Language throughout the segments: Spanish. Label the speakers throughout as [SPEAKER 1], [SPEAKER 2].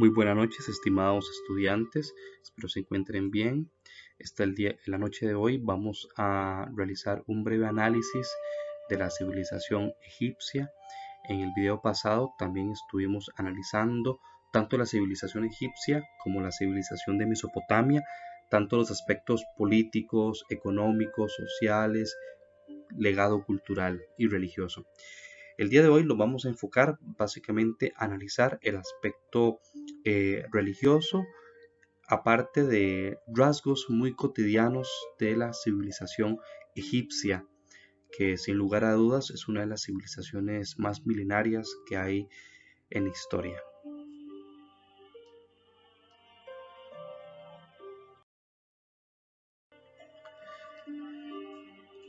[SPEAKER 1] Muy buenas noches, estimados estudiantes. Espero se encuentren bien. En la noche de hoy vamos a realizar un breve análisis de la civilización egipcia. En el video pasado también estuvimos analizando tanto la civilización egipcia como la civilización de Mesopotamia, tanto los aspectos políticos, económicos, sociales, legado cultural y religioso. El día de hoy lo vamos a enfocar básicamente a analizar el aspecto religioso, aparte de rasgos muy cotidianos de la civilización egipcia, que sin lugar a dudas es una de las civilizaciones más milenarias que hay en la historia.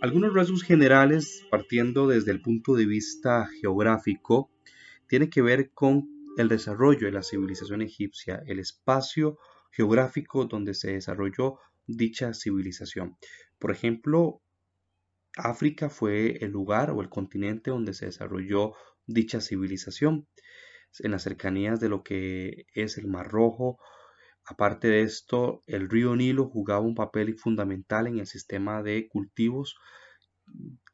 [SPEAKER 1] Algunos rasgos generales, partiendo desde el punto de vista geográfico, tiene que ver con el desarrollo de la civilización egipcia, el espacio geográfico donde se desarrolló dicha civilización. Por ejemplo, África fue el lugar o el continente donde se desarrolló dicha civilización, en las cercanías de lo que es el Mar Rojo. Aparte de esto, el río Nilo jugaba un papel fundamental en el sistema de cultivos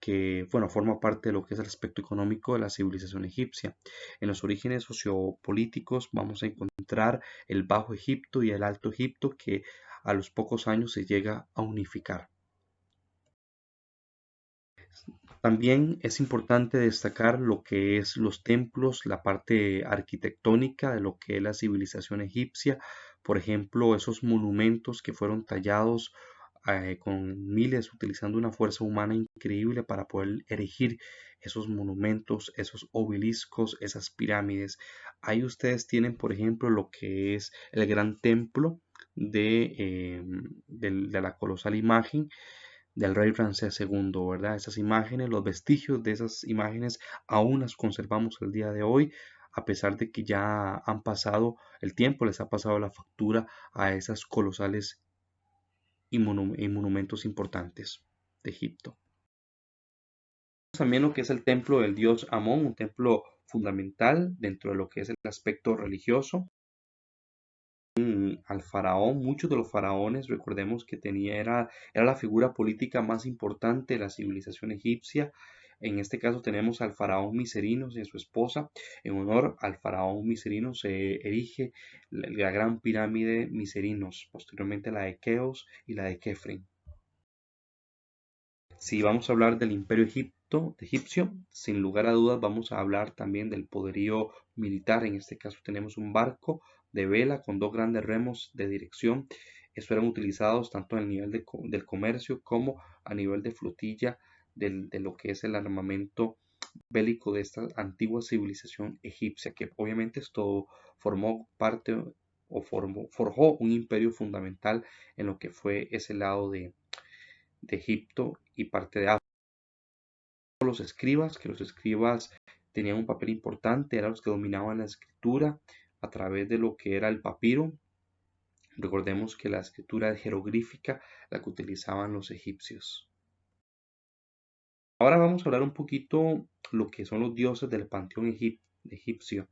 [SPEAKER 1] que forma parte de lo que es el aspecto económico de la civilización egipcia. En los orígenes sociopolíticos vamos a encontrar el Bajo Egipto y el Alto Egipto, que a los pocos años se llega a unificar. También es importante destacar lo que es los templos, la parte arquitectónica de lo que es la civilización egipcia, por ejemplo, esos monumentos que fueron tallados con miles, utilizando una fuerza humana increíble para poder erigir esos monumentos, esos obeliscos, esas pirámides. Ahí ustedes tienen, por ejemplo, lo que es el gran templo de la colosal imagen del rey Ramsés II, ¿verdad? Esas imágenes, los vestigios de esas imágenes aún las conservamos el día de hoy, a pesar de que ya han pasado el tiempo, les ha pasado la factura a esas colosales y monumentos importantes de Egipto. También lo que es el templo del dios Amón, un templo fundamental dentro de lo que es el aspecto religioso. Al faraón, muchos de los faraones, recordemos que era la figura política más importante de la civilización egipcia. En este caso tenemos al faraón Miserinos y a su esposa. En honor al faraón Miserinos se erige la gran pirámide Miserinos, posteriormente la de Keops y la de Kefren. Si vamos a hablar del imperio egipcio, sin lugar a dudas vamos a hablar también del poderío militar. En este caso tenemos un barco de vela con dos grandes remos de dirección. Estos eran utilizados tanto en el nivel del comercio como a nivel de flotilla de lo que es el armamento bélico de esta antigua civilización egipcia, que obviamente esto formó parte forjó un imperio fundamental en lo que fue ese lado de Egipto y parte de África. Los escribas, que los escribas tenían un papel importante, eran los que dominaban la escritura a través de lo que era el papiro. Recordemos que la escritura jeroglífica la que utilizaban los egipcios. Ahora vamos a hablar un poquito lo que son los dioses del panteón egipcio.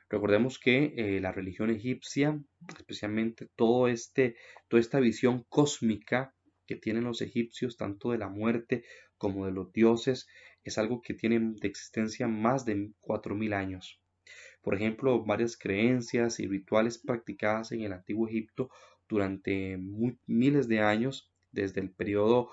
[SPEAKER 1] Recordemos que la religión egipcia, especialmente toda esta visión cósmica que tienen los egipcios, tanto de la muerte como de los dioses, es algo que tiene de existencia más de 4000 años. Por ejemplo, varias creencias y rituales practicadas en el antiguo Egipto durante miles de años, desde el periodo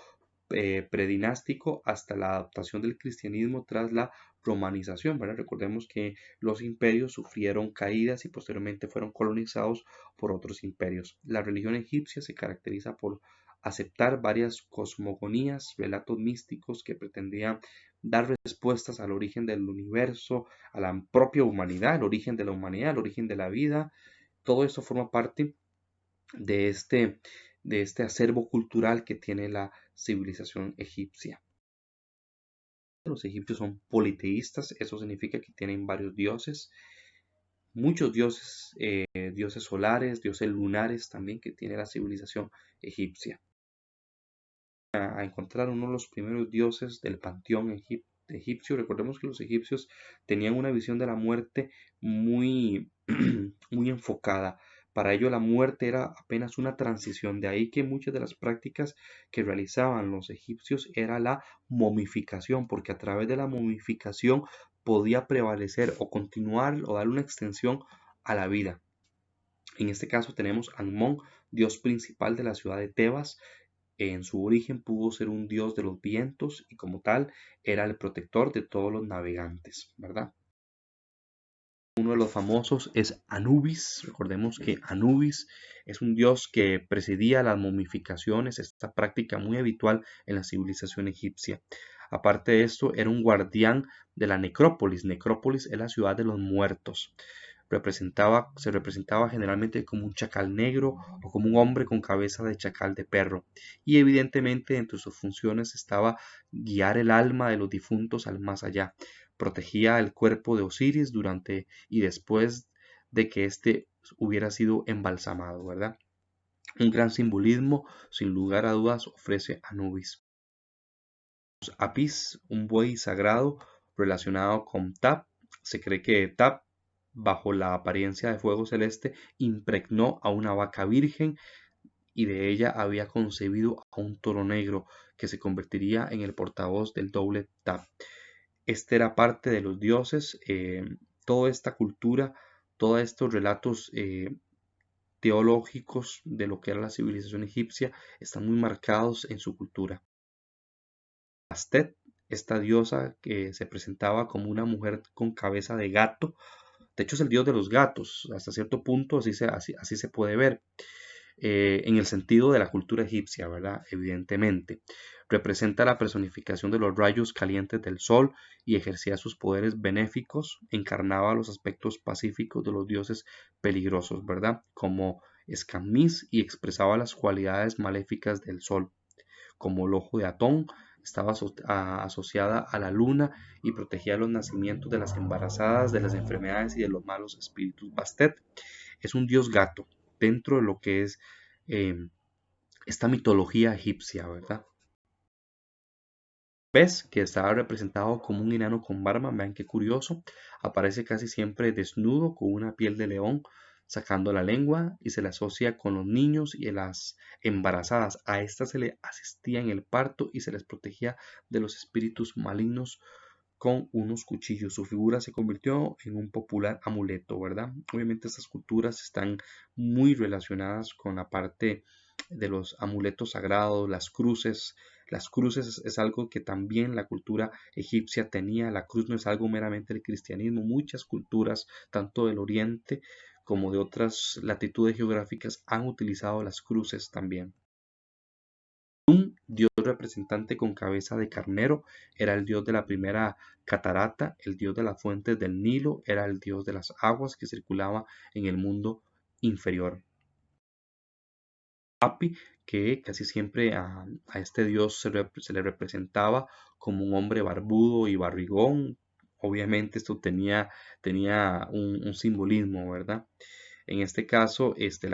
[SPEAKER 1] predinástico hasta la adaptación del cristianismo tras la romanización, ¿verdad? Recordemos que los imperios sufrieron caídas y posteriormente fueron colonizados por otros imperios. La religión egipcia se caracteriza por aceptar varias cosmogonías, relatos místicos que pretendían dar respuestas al origen del universo, a la propia humanidad, el origen de la humanidad, el origen de la vida. Todo esto forma parte de este acervo cultural que tiene la civilización egipcia. Los egipcios son politeístas, eso significa que tienen varios dioses, muchos dioses, dioses solares, dioses lunares también que tiene la civilización egipcia. A encontrar uno de los primeros dioses del panteón egipcio. Recordemos que los egipcios tenían una visión de la muerte muy, muy enfocada. Para ello la muerte era apenas una transición. De ahí que muchas de las prácticas que realizaban los egipcios era la momificación, porque a través de la momificación podía prevalecer o continuar o dar una extensión a la vida. En este caso tenemos a Amón, dios principal de la ciudad de Tebas. En su origen pudo ser un dios de los vientos y como tal era el protector de todos los navegantes, ¿verdad? Uno de los famosos es Anubis. Recordemos que Anubis es un dios que presidía las momificaciones, esta práctica muy habitual en la civilización egipcia. Aparte de esto, era un guardián de la necrópolis. Necrópolis es la ciudad de los muertos. Se representaba generalmente como un chacal negro o como un hombre con cabeza de chacal de perro. Y evidentemente entre sus funciones estaba guiar el alma de los difuntos al más allá. Protegía el cuerpo de Osiris durante y después de que éste hubiera sido embalsamado, ¿verdad? Un gran simbolismo, sin lugar a dudas, ofrece Anubis. Apis, un buey sagrado relacionado con Tap. Se cree que Tap, bajo la apariencia de fuego celeste, impregnó a una vaca virgen y de ella había concebido a un toro negro que se convertiría en el portavoz del doble Tap. Este era parte de los dioses. Toda esta cultura, todos estos relatos teológicos de lo que era la civilización egipcia están muy marcados en su cultura. Bastet, esta diosa que se presentaba como una mujer con cabeza de gato. De hecho es el dios de los gatos, hasta cierto punto así se puede ver. En el sentido de la cultura egipcia, ¿verdad? Evidentemente. Representa la personificación de los rayos calientes del sol y ejercía sus poderes benéficos, encarnaba los aspectos pacíficos de los dioses peligrosos, ¿verdad? Como Escamis y expresaba las cualidades maléficas del sol, como el ojo de Atón, estaba asociada a la luna y protegía los nacimientos de las embarazadas, de las enfermedades y de los malos espíritus. Bastet es un dios gato dentro de lo que es eh, esta mitología egipcia, ¿verdad? Pez, que estaba representado como un enano con barba, vean qué curioso, aparece casi siempre desnudo con una piel de león, sacando la lengua y se le asocia con los niños y las embarazadas. A estas se le asistía en el parto y se les protegía de los espíritus malignos con unos cuchillos. Su figura se convirtió en un popular amuleto, ¿verdad? Obviamente estas culturas están muy relacionadas con la parte de los amuletos sagrados, las cruces. Las cruces es algo que también la cultura egipcia tenía. La cruz no es algo meramente del cristianismo. Muchas culturas, tanto del oriente como de otras latitudes geográficas, han utilizado las cruces también. Un dios representante con cabeza de carnero era el dios de la primera catarata, el dios de las fuentes del Nilo, era el dios de las aguas que circulaba en el mundo inferior. Api, que casi siempre a este dios se le representaba como un hombre barbudo y barrigón. Obviamente esto tenía un simbolismo, ¿verdad? En este caso, en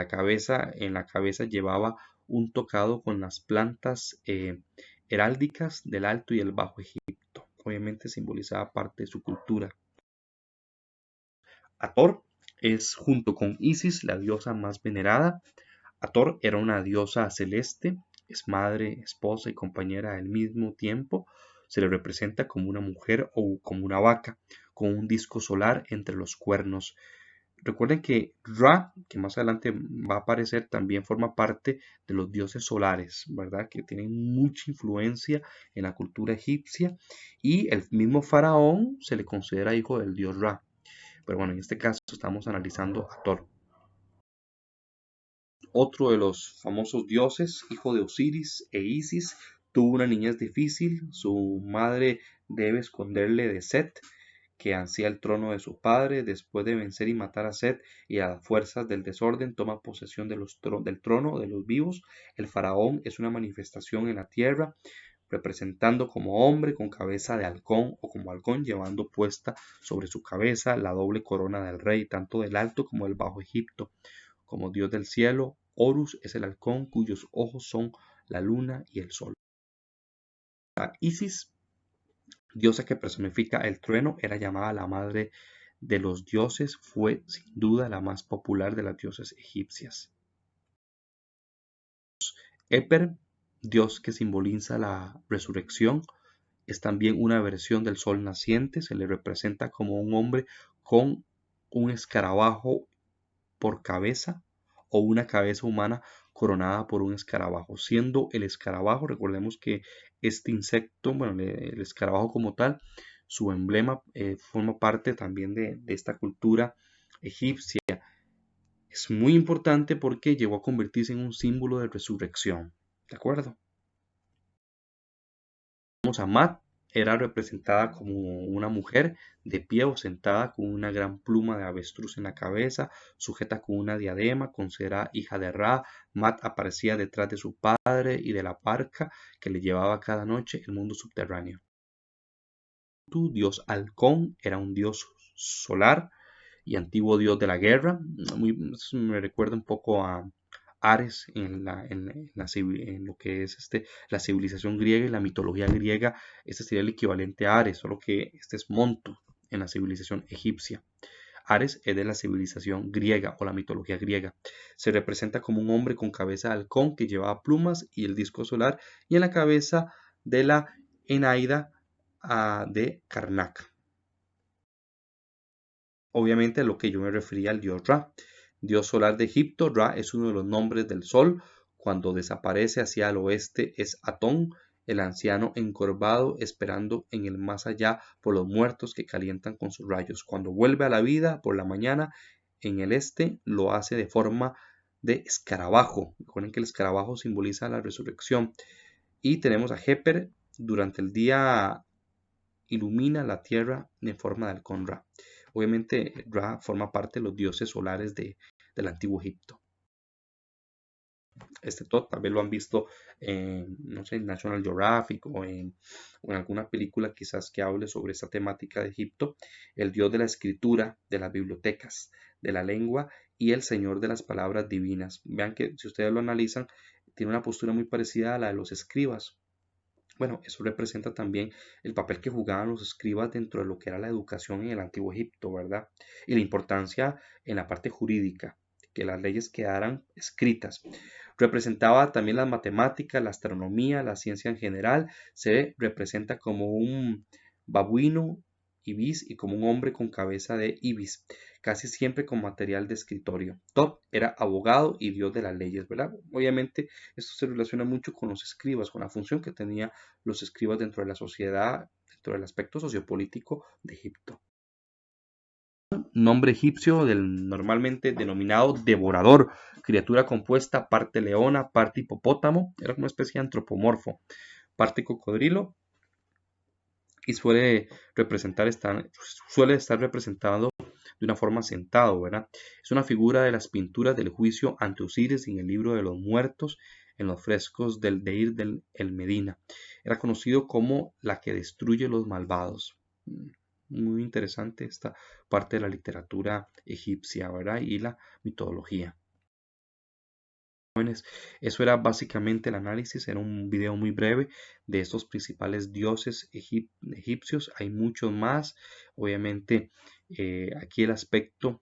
[SPEAKER 1] la cabeza llevaba un tocado con las plantas heráldicas del Alto y el Bajo Egipto. Obviamente simbolizaba parte de su cultura. Hathor es, junto con Isis, la diosa más venerada. Hathor era una diosa celeste, es madre, esposa y compañera al mismo tiempo. Se le representa como una mujer o como una vaca, con un disco solar entre los cuernos. Recuerden que Ra, que más adelante va a aparecer, también forma parte de los dioses solares, ¿verdad? Que tienen mucha influencia en la cultura egipcia y el mismo faraón se le considera hijo del dios Ra. Pero bueno, en este caso estamos analizando a Thor. Otro de los famosos dioses, hijo de Osiris e Isis, tuvo una niñez difícil. Su madre debe esconderle de Set, que ansía el trono de su padre. Después de vencer y matar a Set y a las fuerzas del desorden, toma posesión del trono de los vivos. El faraón es una manifestación en la tierra, representando como hombre con cabeza de halcón o como halcón, llevando puesta sobre su cabeza la doble corona del rey, tanto del Alto como del Bajo Egipto. Como dios del cielo, Horus es el halcón cuyos ojos son la luna y el sol. Isis diosa que personifica el trueno, era llamada la madre de los dioses, fue sin duda la más popular de las diosas egipcias. Eper, dios que simboliza la resurrección, es también una versión del sol naciente, se le representa como un hombre con un escarabajo por cabeza o una cabeza humana coronada por un escarabajo, siendo el escarabajo, recordemos que este insecto, bueno, el escarabajo como tal, su emblema forma parte también de esta cultura egipcia. Es muy importante porque llegó a convertirse en un símbolo de resurrección, ¿de acuerdo? Vamos a Mat, era representada como una mujer de pie o sentada con una gran pluma de avestruz en la cabeza, sujeta con una diadema, considerada hija de Ra. Mat aparecía detrás de su padre y de la barca que le llevaba cada noche el mundo subterráneo. Tu dios halcón era un dios solar y antiguo dios de la guerra. Me recuerda un poco a Ares en lo que es la civilización griega y la mitología griega. Este sería el equivalente a Ares, solo que este es Monto en la civilización egipcia. Ares es de la civilización griega o la mitología griega. Se representa como un hombre con cabeza de halcón que llevaba plumas y el disco solar, y en la cabeza de la Eneida de Karnak. Obviamente a lo que yo me refería al dios Ra. Dios solar de Egipto, Ra es uno de los nombres del sol. Cuando desaparece hacia el oeste es Atón, el anciano encorvado esperando en el más allá por los muertos que calientan con sus rayos. Cuando vuelve a la vida por la mañana en el este lo hace de forma de escarabajo. Recuerden que el escarabajo simboliza la resurrección. Y tenemos a Heper, durante el día ilumina la tierra en forma de halcón Ra. Obviamente Ra forma parte de los dioses solares del antiguo Egipto. Este Tot tal vez lo han visto en, no sé, en National Geographic o en alguna película quizás que hable sobre esta temática de Egipto, el dios de la escritura, de las bibliotecas, de la lengua y el señor de las palabras divinas. Vean que si ustedes lo analizan, tiene una postura muy parecida a la de los escribas. Bueno, eso representa también el papel que jugaban los escribas dentro de lo que era la educación en el antiguo Egipto, ¿verdad? Y la importancia en la parte jurídica, que las leyes quedaran escritas. Representaba también las matemáticas, la astronomía, la ciencia en general. Se representa como un babuino ibis y como un hombre con cabeza de ibis, casi siempre con material de escritorio. Top era abogado y dios de las leyes, ¿verdad? Obviamente esto se relaciona mucho con los escribas, con la función que tenía los escribas dentro de la sociedad, dentro del aspecto sociopolítico de Egipto. Nombre egipcio del normalmente denominado devorador, criatura compuesta parte leona, parte hipopótamo, era una especie de antropomorfo, parte cocodrilo y suele estar representado de una forma sentado, ¿verdad? Es una figura de las pinturas del juicio ante Osiris en el libro de los muertos, en los frescos del Deir del El Medina. Era conocido como la que destruye los malvados. Muy interesante esta parte de la literatura egipcia, ¿verdad? Y la mitología. Jóvenes, eso era básicamente el análisis, era un video muy breve de estos principales dioses egipcios. Hay muchos más, obviamente aquí el aspecto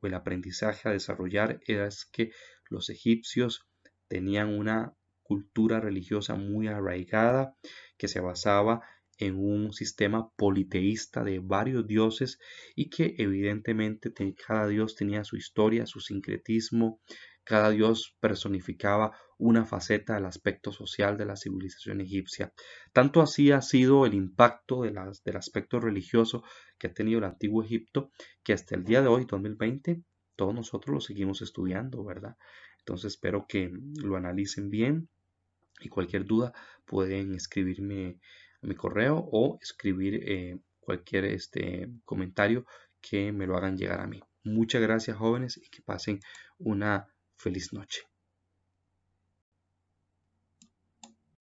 [SPEAKER 1] o el aprendizaje a desarrollar es que los egipcios tenían una cultura religiosa muy arraigada que se basaba en un sistema politeísta de varios dioses y que evidentemente cada dios tenía su historia, su sincretismo. Cada dios personificaba una faceta del aspecto social de la civilización egipcia. Tanto así ha sido el impacto del aspecto religioso que ha tenido el antiguo Egipto, que hasta el día de hoy, 2020, todos nosotros lo seguimos estudiando, ¿verdad? Entonces espero que lo analicen bien y cualquier duda pueden escribirme a mi correo o escribir cualquier comentario que me lo hagan llegar a mí. Muchas gracias, jóvenes, y que pasen una feliz noche.